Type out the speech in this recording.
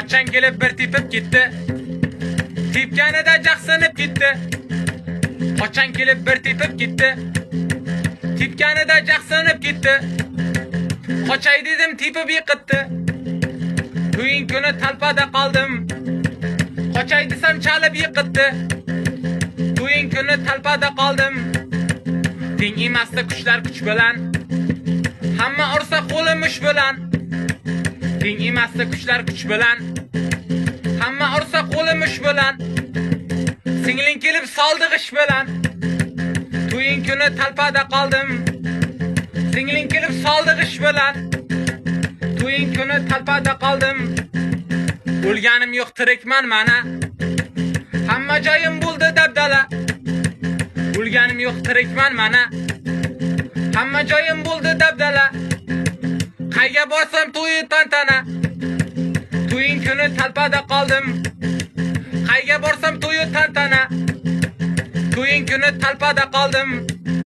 Qochon kelib bir tepib ketdi. Tepganida jaqsinib ketdi. Qochon kelib bir tepib ketdi. Tepganida jaqsinib ketdi. Qochay dedim, tepib yiqitdi. To'yin kuni talpada qoldim. Qochay desam chalib yiqitdi. To'yin kuni talpada qoldim. Teng emasdi kuchlar kuch bilan. Hamma ursa qo'lim mush bilan. Teng emasdi kuchlar kuch bilan. Hamma ursa qo'lim mush bilan. Singling kelib soldi g'ish bilan. To'yin kuni talpada qoldim. Singling kelib soldi g'ish bilan. To'yin kuni talpada qoldim. O'lganim yo'q, tirikman mana. Hamma joyim bo'ldi dabdala. O'lganim yo'q, tirikman mana. Hamma joyim bo'ldi dabdala. Qayga borsam to'yi tantana. To'yin kuni talpada qoldim. Qayga borsam to'yi tantana. To'yin kuni talpada qoldim.